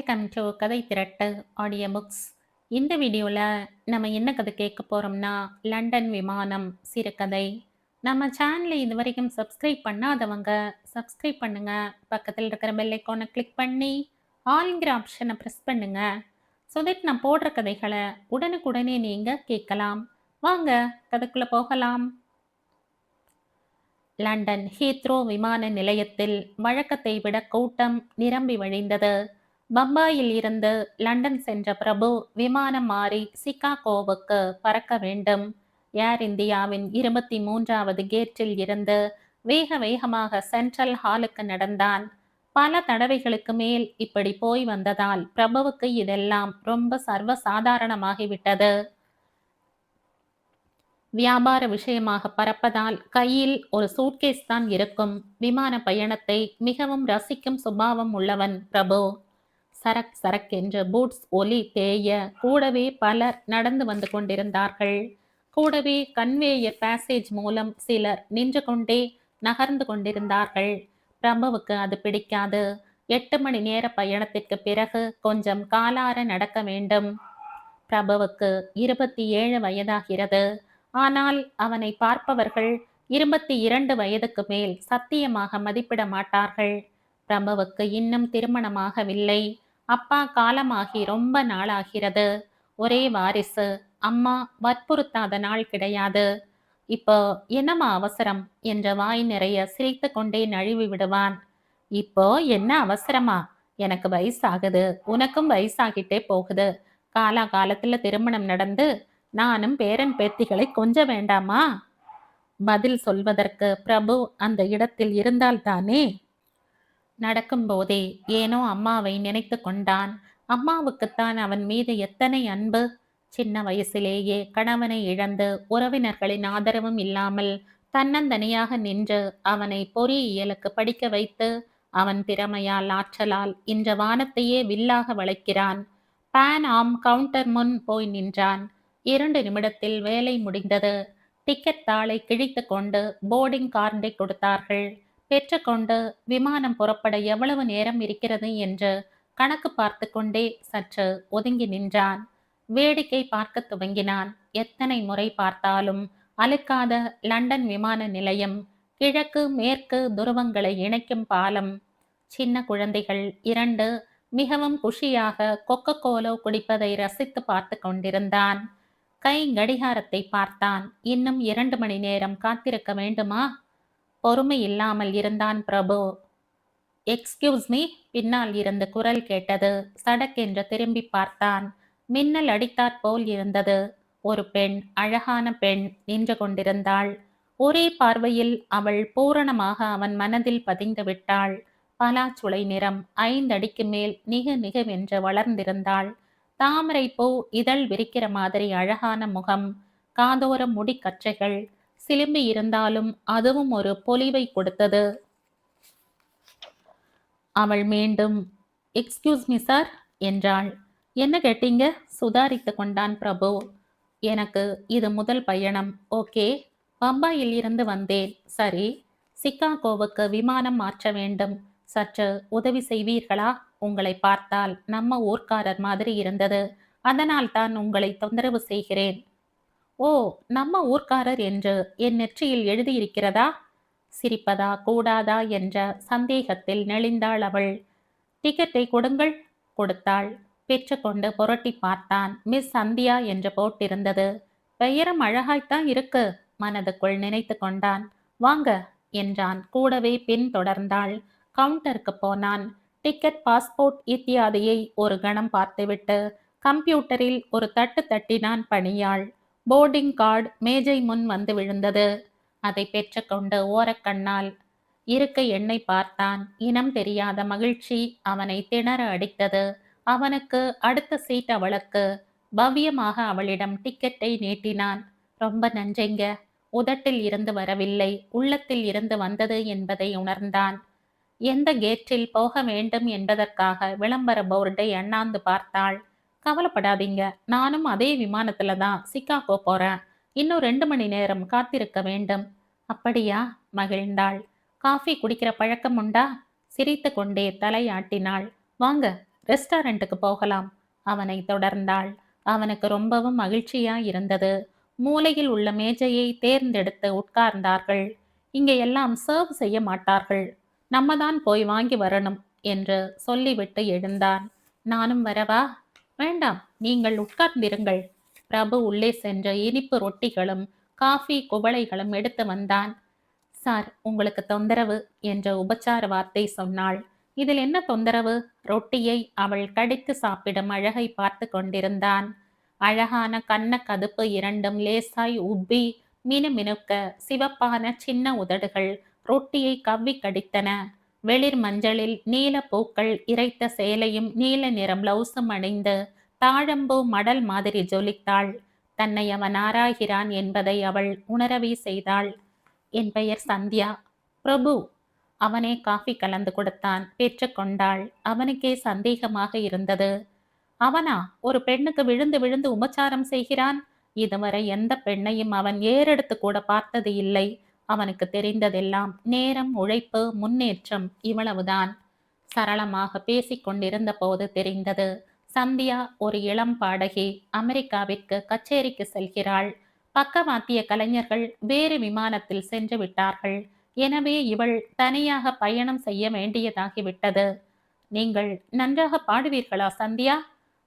Welcome to கதை திரட்டு audio books. இந்த வீடியோவில் நம்ம என்ன கதை கேட்க போகிறோம்னா, லண்டன் விமானம் சிறுகதை. நம்ம சேனலை இது வரைக்கும் சப்ஸ்கிரைப் பண்ணாதவங்க சப்ஸ்கிரைப் பண்ணுங்க. பக்கத்தில் இருக்கிற பெல் ஐக்கானை கிளிக் பண்ணி ஆல்ங்கிற ஆப்ஷனை ப்ரெஸ் பண்ணுங்க. ஸோ தட் நான் போடுற கதைகளை உடனுக்குடனே நீங்கள் கேட்கலாம். வாங்க கதைக்குள்ளே போகலாம். லண்டன் ஹீத்ரோ விமான நிலையத்தில் வழக்கத்தை விட கூட்டம் நிரம்பி வழிந்தது. பம்பாயில் இருந்து லண்டன் சென்ற பிரபு விமானம் மாறி சிகாகோவுக்கு பறக்க வேண்டும். ஏர் இந்தியாவின் 23வது கேட்டில் இருந்து வேக வேகமாக சென்ட்ரல் ஹாலுக்கு நடந்தான். பல தடவைகளுக்கு மேல் இப்படி போய் வந்ததால் பிரபுவுக்கு இதெல்லாம் ரொம்ப சர்வசாதாரணமாகிவிட்டது. வியாபார விஷயமாக பறப்பதால் கையில் ஒரு சூட்கேஸ் தான் இருக்கும். விமான பயணத்தை மிகவும் ரசிக்கும் சுபாவம் உள்ளவன் பிரபு. சரக் சரக் என்று பூட்ஸ் ஒலி தேய கூடவே பலர் நடந்து வந்து கொண்டிருந்தார்கள். கூடவே கன்வேயர் பேசேஜ் மூலம் சிலர் நின்று கொண்டே நகர்ந்து கொண்டிருந்தார்கள். பிரபுவுக்கு அது பிடிக்காது. 8 மணி நேர பயணத்திற்கு பிறகு கொஞ்சம் காலார நடக்க வேண்டும். பிரபுவுக்கு 27 வயதாகிறது. ஆனால் அவனை பார்ப்பவர்கள் 22 வயதுக்கு மேல் சத்தியமாக மதிப்பிட மாட்டார்கள். பிரபுவுக்கு இன்னும் திருமணமாகவில்லை. அப்பா காலமாகி ரொம்ப நாளாகிறது. ஒரே வாரிசு. அம்மா வற்புறுத்தாத நாள் கிடையாது. இப்போ என்னம்மா அவசரம் என்ற வாய் நிறைய சிரித்து கொண்டே நழுவி விடுவான். இப்போ என்ன அவசரமா? எனக்கு வயசாகுது, உனக்கும் வயசாகிட்டே போகுது. காலத்துல திருமணம் நடந்து நானும் பேரன் பேத்திகளை கொஞ்ச வேண்டாமா? பதில் சொல்வதற்கு பிரபு அந்த இடத்தில் இருந்தால்தானே. நடக்கும்போதே ஏனோ அம்மாவை நினைத்து கொண்டான். அம்மாவுக்குத்தான் அவன் மீது எத்தனை அன்பு! சின்ன வயசிலேயே கணவனை இழந்து உறவினர்களின் ஆதரவும் இல்லாமல் தன்னந்தனியாக நின்று அவனை பொறியியலுக்கு படிக்க வைத்து அவன் திறமையால் ஆற்றலால் இன்ற வானத்தையே வில்லாக வளைக்கிறான். பேன் ஆம் கவுண்டர் முன் போய் நின்றான். 2 நிமிடத்தில் வேலை முடிந்தது. டிக்கெட் தாளை கிழித்து கொண்டு போர்டிங் கார்டை கொடுத்தார்கள். பெற்றுக்கொண்டு விமானம் புறப்பட எவ்வளவு நேரம் இருக்கிறது என்று கணக்கு பார்த்து கொண்டே சற்று ஒதுங்கி நின்றான். வேடிக்கை பார்க்க துவங்கினான். எத்தனை முறை பார்த்தாலும் அழுக்காத லண்டன் விமான நிலையம், கிழக்கு மேற்கு துருவங்களை இணைக்கும் பாலம். சின்ன குழந்தைகள் 2 மிகவும் குஷியாக கொக்கோலோ குடிப்பதை ரசித்து பார்த்து கொண்டிருந்தான். கை கடிகாரத்தை பார்த்தான். இன்னும் 2 மணி நேரம் காத்திருக்க வேண்டுமா? பொறுமை இல்லாமல் இருந்தான் பிரபு. எக்ஸ்கியூஸ் மீ, பின்னால் இருந்து குரல் கேட்டது. சடக்கென்று திரும்பி பார்த்தான். மின்னல் அடித்தாற் போல் இருந்தது. ஒரு பெண், அழகான பெண் நின்று கொண்டிருந்தாள். ஒரே பார்வையில் அவள் பூரணமாக அவன் மனதில் பதிந்து விட்டாள். பலாச்சுளை நிறம், 5 அடிக்கு மேல் நிக நிகவென்று வளர்ந்திருந்தாள். தாமரை பூ இதழ் விரிக்கிற மாதிரி அழகான முகம், காதோர முடிக்கற்றைகள் சிலும்பி இருந்தாலும் அதுவும் ஒரு பொலிவை கொடுத்தது. அவள் மீண்டும் எக்ஸ்கியூஸ் மீ சார் என்றாள். என்ன கேட்டீங்க? சுதாரித்து கொண்டான் பிரபு. எனக்கு இது முதல் பயணம். ஓகே, பம்பாயில் இருந்து வந்தேன். சரி, சிகாகோவுக்கு விமானம் மாற்ற வேண்டும். சற்று உதவி செய்வீர்களா? உங்களை பார்த்தால் நம்ம ஊர்க்காரர் மாதிரி இருந்தது. அதனால் தான் உங்களை தொந்தரவு செய்கிறேன். ஓ, நம்ம ஊர்க்காரர் என்று என் நெற்றியில் எழுதியிருக்கிறதா? சிரிப்பதா கூடாதா என்ற சந்தேகத்தில் நெளிந்தாள் அவள். டிக்கெட்டை கொடுங்கள். கொடுத்தாள். பெற்றுக்கொண்டு புரட்டி பார்த்தான். மிஸ் சந்தியா என்று போட்டிருந்தது. பெயரும் அழகாய்த்தான் இருக்கு, மனதுக்குள் நினைத்து கொண்டான். வாங்க என்றான். கூடவே பின் தொடர்ந்தாள். கவுண்டருக்கு போனான். டிக்கெட், பாஸ்போர்ட் இத்தியாதியை ஒரு கணம் பார்த்துவிட்டு கம்ப்யூட்டரில் ஒரு தட்டு தட்டினான் பணியாள். போர்டிங் கார்டு மேஜை முன் வந்து விழுந்தது. அதை பெற்றுக்கொண்டு ஓரக்கண்ணால் இருக்கை எண்ணை பார்த்தான். இனம் தெரியாத மகிழ்ச்சி அவனை திணற அடித்தது. அவனுக்கு அடுத்த சீட் அவளுக்கு. பவ்யமாக அவளிடம் டிக்கெட்டை நீட்டினான். ரொம்ப நன்றிங்க. உதட்டில் இருந்து வரவில்லை, உள்ளத்தில் இருந்து வந்தது என்பதை உணர்ந்தான். எந்த கேட்டில் போக வேண்டும் என்பதற்காக விளம்பர போர்டை அண்ணாந்து பார்த்தாள். கவலைப்படாதீங்க, நானும் அதே விமானத்துல தான் சிகாகோ போறேன். இன்னும் 2 மணி நேரம் காத்திருக்க வேண்டும். அப்படியா? மகிழ்ந்தாள். காஃபி குடிக்கிற பழக்கம் உண்டா? சிரித்து கொண்டே தலையாட்டினாள். வாங்க, ரெஸ்டாரண்ட்டுக்கு போகலாம். அவனை தொடர்ந்தாள். அவனுக்கு ரொம்பவும் மகிழ்ச்சியா இருந்தது. மூலையில் உள்ள மேஜையை தேர்ந்தெடுத்து உட்கார்ந்தார்கள். இங்கே எல்லாம் சர்வ் செய்ய மாட்டார்கள். நம்ம தான் போய் வாங்கி வரணும் என்று சொல்லிவிட்டு எழுந்தான். நானும் வரவா? வேண்டாம், நீங்கள் உட்கார்ந்திருங்கள். பிரபு உள்ளே சென்று இனிப்பு ரொட்டிகளும் காஃபி குவளைகளும் எடுத்து வந்தான். சார், உங்களுக்கு தொந்தரவு என்ற உபச்சார வார்த்தை சொன்னாள். இதில் என்ன தொந்தரவு? ரொட்டியை அவள் கடித்து சாப்பிடும் அழகை பார்த்து கொண்டிருந்தான். அழகான கன்ன கதுப்பு இரண்டும் லேசாய் உப்பி மினுமினுக்க சிவப்பான சின்ன உதடுகள் ரொட்டியை கவ்வி கடித்தன. வெளிர் மஞ்சளில் நீல பூக்கள் இறைத்த சேலையும் நீல நிறம் பிளவுஸும் அணிந்து தாழம்பூ மடல் மாதிரி ஜொலித்தாள். தன்னை அவன் ஆராய்கிறான் என்பதை அவள் உணரவே செய்தாள். என் பெயர் சந்தியா. பிரபு. அவனே காஃபி கலந்து கொடுத்தான். பெற்றுக்கொண்டாள். அவனுக்கே சந்தேகமாக இருந்தது. அவனா ஒரு பெண்ணுக்கு விழுந்து விழுந்து உபச்சாரம் செய்கிறான்? இதுவரை எந்த பெண்ணையும் அவன் ஏறெடுத்து கூட பார்த்தது இல்லை. அவனுக்கு தெரிந்ததெல்லாம் நேரம், உழைப்பு, முன்னேற்றம், இவ்வளவுதான். சரளமாக பேசிக்கொண்டிருந்த போது தெரிந்தது, சந்தியா ஒரு இளம் பாடகி. அமெரிக்காவிற்கு கச்சேரிக்கு செல்கிறாள். பக்கவாத்திய கலைஞர்கள் வேறு விமானத்தில் சென்று விட்டார்கள். எனவே இவள் தனியாக பயணம் செய்ய வேண்டியதாகிவிட்டது. நீங்கள் நன்றாக பாடுவீர்களா சந்தியா?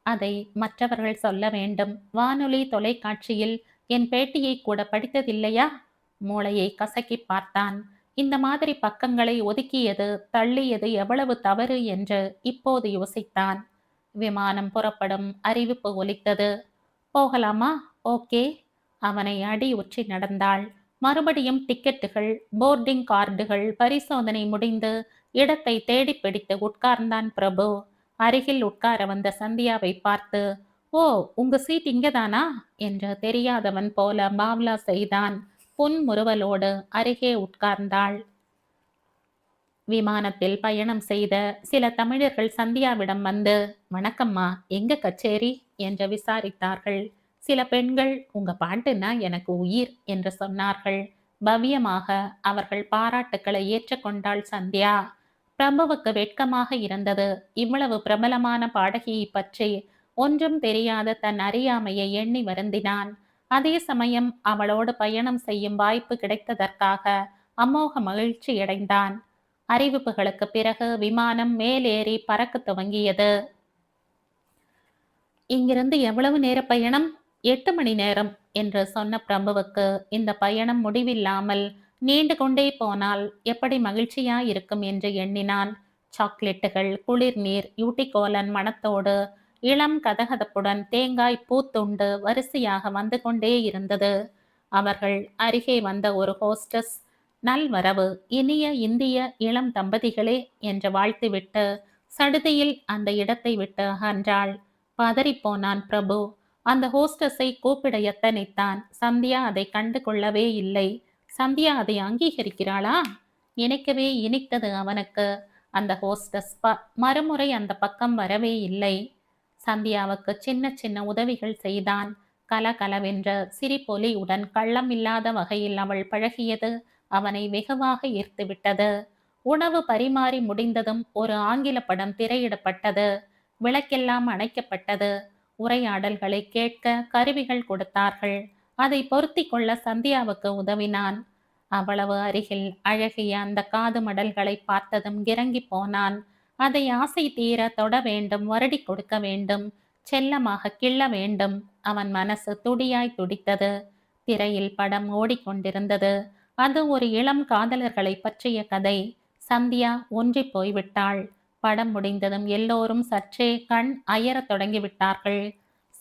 அதை மற்றவர்கள் சொல்ல வேண்டும். வானொலி தொலைக்காட்சியில் என் பேட்டியை கூட படித்ததில்லையா? மூளையை கசக்கி பார்த்தான். இந்த மாதிரி பக்கங்களை ஒதுக்கியது, தள்ளியது எவ்வளவு தவறு என்று இப்போது யோசித்தான். விமானம் புறப்படும் அறிவிப்பு ஒலித்தது. போகலாமா? ஓகே. அவனை அடி உற்றி நடந்தாள். மறுபடியும் டிக்கெட்டுகள், போர்டிங் கார்டுகள், பரிசோதனை முடிந்து இடத்தை தேடி பிடித்து உட்கார்ந்தான் பிரபு. அருகில் உட்கார வந்த சந்தியாவை பார்த்து, ஓ, உங்க சீட் இங்கதானா என்று தெரியாதவன் போல பாவ்லா செய்தான். புன்முறுவலோடு அருகே உட்கார்ந்தாள். விமானத்தில் பயணம் செய்த சில தமிழர்கள் சந்தியாவிடம் வந்து, வணக்கம்மா, எங்க கச்சேரி என்று விசாரித்தார்கள். சில பெண்கள், உங்க பாட்டுன்னா எனக்கு உயிர் என்று சொன்னார்கள். பவ்யமாக அவர்கள் பாராட்டுக்களை ஏற்றுக்கொண்டாள் சந்தியா. பிரபுவுக்கு வெட்கமாக இருந்தது. இவ்வளவு பிரபலமான பாடகியை பற்றி ஒன்றும் தெரியாத தன் அறியாமையை எண்ணி வருந்தினான். அதே சமயம் அவளோடு பயணம் செய்யும் வாய்ப்பு கிடைத்ததற்காக அமோக மகிழ்ச்சியடைந்தான். அறிவிப்புகளுக்கு பிறகு விமானம் மேலேறி பறக்க துவங்கியது. இங்கிருந்து எவ்வளவு நேர பயணம்? 8 மணி நேரம் என்று சொன்ன பிரபுவுக்கு இந்த பயணம் முடிவில்லாமல் நீண்டு கொண்டே போனால் எப்படி மகிழ்ச்சியா இருக்கும் என்று எண்ணினான். சாக்லேட்டுகள், குளிர்நீர், யூட்டிகோலன் மணத்தோடு இளம் கதகதப்புடன் தேங்காய் பூத்துண்டு வரிசையாக வந்து கொண்டே இருந்தது. அவர்கள் அருகே வந்த ஒரு ஹோஸ்டஸ், நல்வரவு, இனிய இந்திய இளம் தம்பதிகளே என்று வாழ்த்துவிட்டு சடுதியில் அந்த இடத்தை விட்டு அகன்றாள். பதறிப்போனான் பிரபு. அந்த ஹோஸ்டஸை கூப்பிட எத்தனைத்தான். சந்தியா அதை கண்டு கொள்ளவே இல்லை. சந்தியா அதை அங்கீகரிக்கிறாளா? நினைக்கவே இனித்தது அவனுக்கு. அந்த ஹோஸ்டஸ் மறுமுறை அந்த பக்கம் வரவே இல்லை. சந்தியாவுக்கு சின்ன சின்ன உதவிகள் செய்தான். கலகலவென்ற சிரிப்பொலியுடன் கள்ளம் இல்லாத வகையில் அவள் பழகியது அவனை வெகுவாக ஈர்த்துவிட்டது. உணவு பரிமாறி முடிந்ததும் ஒரு ஆங்கில படம் திரையிடப்பட்டது. விளக்கெல்லாம் அணைக்கப்பட்டது. உரையாடல்களை கேட்க கருவிகள் கொடுத்தார்கள். அதை பொருத்தி கொள்ள சந்தியாவுக்கு உதவினான். அவ்வளவு அருகில் அழகிய அந்த காது மடல்களை பார்த்ததும் கிறங்கி போனான். அதை ஆசை தீர தொட வேண்டும், வருடி கொடுக்க வேண்டும், செல்லமாக கிள்ள வேண்டும். அவன் மனசு துடியாய் துடித்தது. திரையில் படம் ஓடிக்கொண்டிருந்தது. அது ஒரு இளம் காதலர்களை பற்றிய கதை. சந்தியா ஒன்றி போய்விட்டாள். படம் முடிந்ததும் எல்லோரும் சற்றே கண் அயரத் தொடங்கிவிட்டார்கள்.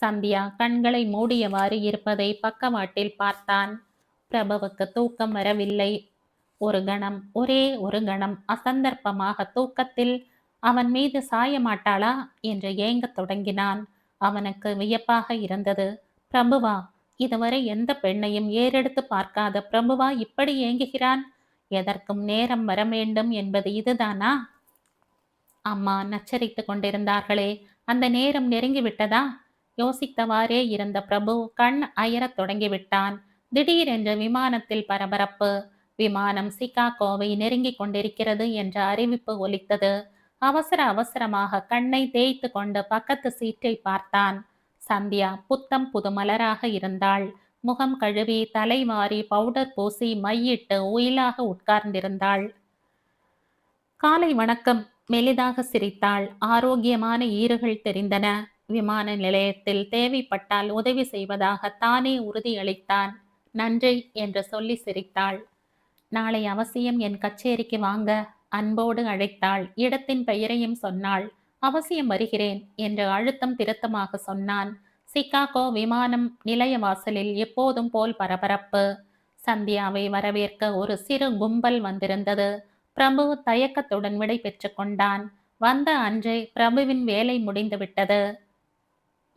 சந்தியா கண்களை மூடியவாறு இருப்பதை பக்கவாட்டில் பார்த்தான். பிரபுவுக்கு தூக்கம் வரவில்லை. ஒரு கணம், ஒரே ஒரு கணம் அசந்தர்ப்பமாக தூக்கத்தில் அவன் மீது சாய மாட்டாளா என்று ஏங்கத் தொடங்கினான். அவனுக்கு வியப்பாக இருந்தது. பிரபுவா, இதுவரை எந்த பெண்ணையும் ஏறெடுத்து பார்க்காத பிரபுவா இப்படி ஏங்குகிறான்? எதற்கும் நேரம் வர வேண்டும் என்பது இதுதானா? அம்மா நச்சரித்து கொண்டிருந்தார்களே, அந்த நேரம் நெருங்கிவிட்டதா? யோசித்தவாறே இருந்த பிரபு கண் அயரத் தொடங்கிவிட்டான். திடீரென்று விமானத்தில் பரபரப்பு. விமானம் சிகாகோவை நெருங்கிக் கொண்டிருக்கிறது என்ற அறிவிப்பு ஒலித்தது. அவசர அவசரமாக கண்ணை தேய்த்து கொண்டு பக்கத்து சீட்டை பார்த்தான். சந்தியா புத்தம் புது மலராக இருந்தாள். முகம் கழுவி தலை வாரி பவுடர் பூசி மையிட்டு உயிலாக உட்கார்ந்திருந்தாள். காலை வணக்கம். மெலிதாக சிரித்தாள். ஆரோக்கியமான ஈறுகள் தெரிந்தன. விமான நிலையத்தில் தேவைப்பட்டால் உதவி செய்வதாக தானே உறுதியளித்தான். நன்றி என்று சொல்லி சிரித்தாள். நாளை அவசியம் என் கச்சேரிக்கு வாங்க, அன்போடு அழைத்தாள். இடத்தின் பெயரையும் சொன்னாள். அவசியம் வருகிறேன் என்று அழுத்தம் திருத்தமாக சொன்னான். சிகாகோ விமானம் நிலைய வாசலில் எப்போதும் போல் பரபரப்பு. சந்தியாவை வரவேற்க ஒரு சிறு கும்பல் வந்திருந்தது. பிரபு தயக்கத்துடன் விடை பெற்று கொண்டான். வந்த அன்றே பிரபுவின் வேலை முடிந்து விட்டது.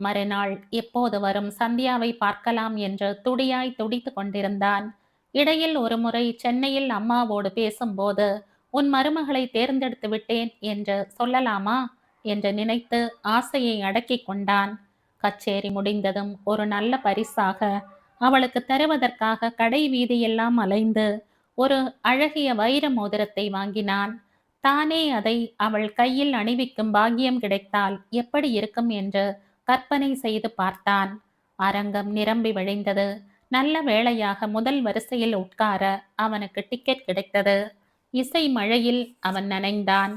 மறுநாள் எப்போது வரும் சந்தியாவை பார்க்கலாம் என்று துடியாய் துடித்து கொண்டிருந்தான். இடையில் ஒருமுறை சென்னையில் அம்மாவோடு பேசும்போது உன் மருமகளை தேர்ந்தெடுத்து விட்டேன் என்று சொல்லலாமா என்று நினைத்து ஆசையை அடக்கி கொண்டான். கச்சேரி முடிந்ததும் ஒரு நல்ல பரிசாக அவளுக்கு தருவதற்காக கடை வீதியெல்லாம் அலைந்து ஒரு அழகிய வைர மோதிரத்தை வாங்கினான். தானே அதை அவள் கையில் அணிவிக்கும் பாக்கியம் கிடைத்தால் எப்படி இருக்கும் என்று கற்பனை செய்து பார்த்தான். அரங்கம் நிரம்பி வழிந்தது. நல்ல வேளையாக முதல் வரிசையில் உட்கார அவனுக்கு டிக்கெட் கிடைத்தது. இசை மழையில் அவன் நனைந்தான்.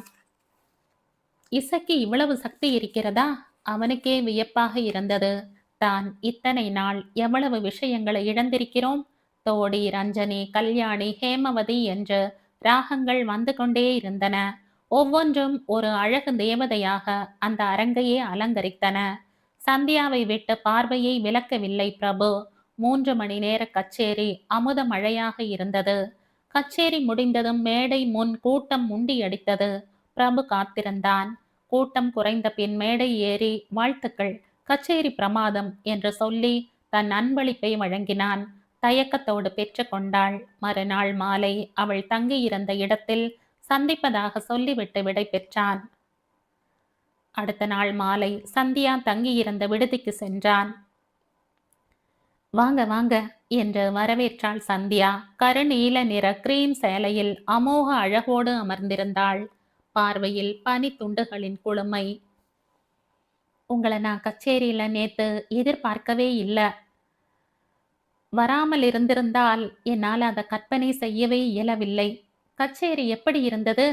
இசைக்கு இவ்வளவு சக்தி இருக்கிறதா? அவனுக்கே வியப்பாக இருந்தது. தான் இத்தனை நாள் எவ்வளவு விஷயங்களை இழந்திருக்கிறோம். தோடி, ரஞ்சனி, கல்யாணி, ஹேமவதி என்று ராகங்கள் வந்து கொண்டே இருந்தன. ஒவ்வொன்றும் ஒரு அழகு தேவதையாக அந்த அரங்கையே அலங்கரித்தன. சந்தியாவை விட்டு பார்வையை விலக்கவில்லை பிரபு. 3 மணி நேர கச்சேரி அமுத மழையாக இருந்தது. கச்சேரி முடிந்ததும் மேடை முன் கூட்டம் முண்டியடித்தது. பிரபு காத்திருந்தான். கூட்டம் குறைந்த பின் மேடை ஏறி வாழ்த்துக்கள், கச்சேரி பிரமாதம் என்று சொல்லி தன் அன்பளிப்பை வழங்கினான். தயக்கத்தோடு பெற்று கொண்டாள். மறுநாள் மாலை அவள் தங்கியிருந்த இடத்தில் சந்திப்பதாக சொல்லிவிட்டு விடை பெற்றான். அடுத்த நாள் மாலை சந்தியா தங்கியிருந்த விடுதிக்கு சென்றான். வாங்க வாங்க என்று வரவேற்றாள் சந்தியா. கருநீல நிற கிரீம் சேலையில் அமோக அழகோடு அமர்ந்திருந்தாள். பார்வையில் பனி துண்டுகளின் குளுமை. உங்களை நான் கச்சேரியில நேத்து எதிர்பார்க்கவே இல்லை. வராமல் இருந்திருந்தால் என்னால் அதை கற்பனை செய்யவே இயலவில்லை. கச்சேரி எப்படி இருந்தது?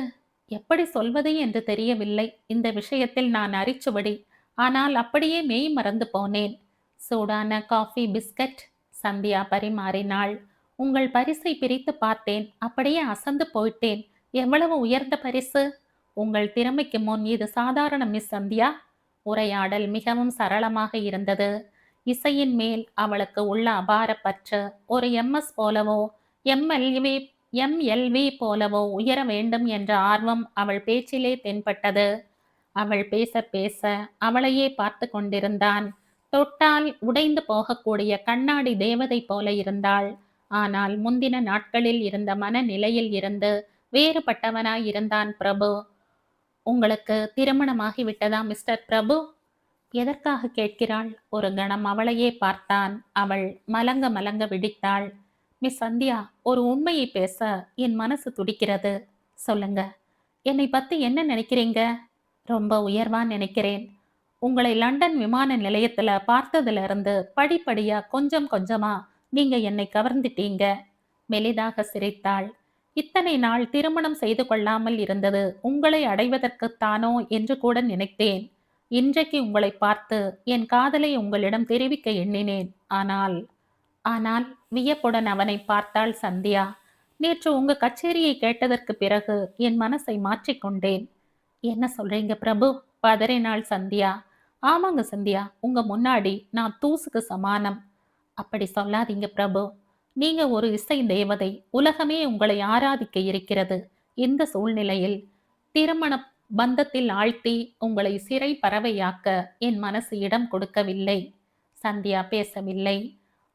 எப்படி சொல்வது என்று தெரியவில்லை. இந்த விஷயத்தில் நான் அரிச்சுவடி. ஆனால் அப்படியே மெய் மறந்து போனேன். சூடான காஃபி, பிஸ்கட் சந்தியா பரிமாறினாள். உங்கள் பரிசை பிரித்து பார்த்தேன். அப்படியே அசந்து போயிட்டேன். எவ்வளவு உயர்ந்த பரிசு! உங்கள் திறமைக்கு முன் இது சாதாரண மிஸ் சந்தியா. உரையாடல் மிகவும் சரளமாக இருந்தது. இசையின் மேல் அவளுக்கு உள்ள அபார பற்று ஒரு எம்எஸ் போலவோ எம்எல்வி போலவோ உயர வேண்டும் என்ற ஆர்வம் அவள் பேச்சிலே தென்பட்டது. அவள் பேச பேச அவளையே பார்த்து கொண்டிருந்தான். தொட்டால் உடைந்து போகக்கூடிய கண்ணாடி தேவதை போல இருந்தாள். ஆனால் முந்தின நாட்களில் இருந்த மனநிலையில் இருந்து வேறுபட்டவனாய் இருந்தான் பிரபு. உங்களுக்கு திருமணமாகி விட்டதா மிஸ்டர் பிரபு? எதற்காக கேட்கிறாள்? ஒரு கணம் அவளையே பார்த்தான். அவள் மலங்க மலங்க விழித்தாள். மிஸ் சந்தியா, ஒரு உண்மையை பேச என் மனசு துடிக்கிறது. சொல்லுங்க, என்னை பத்தி என்ன நினைக்கிறீங்க? ரொம்ப உயர்வா நினைக்கிறேன். உங்களை லண்டன் விமான நிலையத்துல பார்த்ததுல இருந்து படிப்படியா கொஞ்சம் கொஞ்சமா நீங்க என்னை கவர்ந்துட்டீங்க. மெலிதாக சிரித்தாள். இத்தனை நாள் திருமணம் செய்து கொள்ளாமல் இருந்தது உங்களை அடைவதற்குத்தானோ என்று கூட நினைத்தேன். இன்றைக்கு உங்களை பார்த்து என் காதலை உங்களிடம் தெரிவிக்க எண்ணினேன். ஆனால் வியப்புடன் அவனை பார்த்தாள் சந்தியா. நேற்று உங்க கச்சேரியை கேட்டதற்கு பிறகு என் மனசை மாற்றிக்கொண்டேன். என்ன சொல்றீங்க பிரபு? பதறினாள் சந்தியா. ஆமாங்க சந்தியா, உங்க முன்னாடி நான் தூசுக்கு சமானம். அப்படி சொல்லாதீங்க பிரபு. நீங்க ஒரு இசை தேவதை. உலகமே உங்களை ஆராதிக்க இருக்கிறது. இந்த சூழ்நிலையில் திருமண பந்தத்தில் ஆழ்த்தி உங்களை சிறை பறவையாக்க என் மனசு இடம் கொடுக்கவில்லை. சந்தியா பேசவில்லை.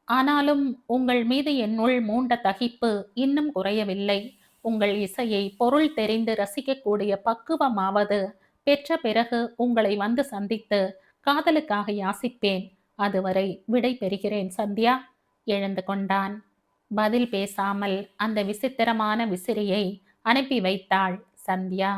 ஆனாலும் உங்கள் மீது என்னுள் மூண்ட தகிப்பு இன்னும் குறையவில்லை. உங்கள் இசையை பொருள் தெரிந்து ரசிக்கக்கூடிய பக்குவமாவது பெற்ற பிறகு உங்களை வந்து சந்தித்து காதலுக்காக யாசிப்பேன். அதுவரை விடை பெறுகிறேன் சந்தியா. எழுந்து கொண்டான். பதில் பேசாமல் அந்த விசித்திரமான விசிறியை அனுப்பி வைத்தாள் சந்தியா.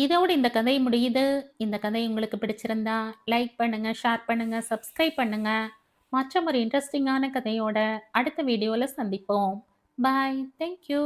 இதோடு இந்த கதை முடியுது. இந்த கதை உங்களுக்கு பிடிச்சிருந்தா லைக் பண்ணுங்க, ஷேர் பண்ணுங்க, சப்ஸ்கிரைப் பண்ணுங்க. மற்றும் ஒரு இன்ட்ரெஸ்டிங்கான கதையோட அடுத்த வீடியோல சந்திப்போம். பாய். Thank you.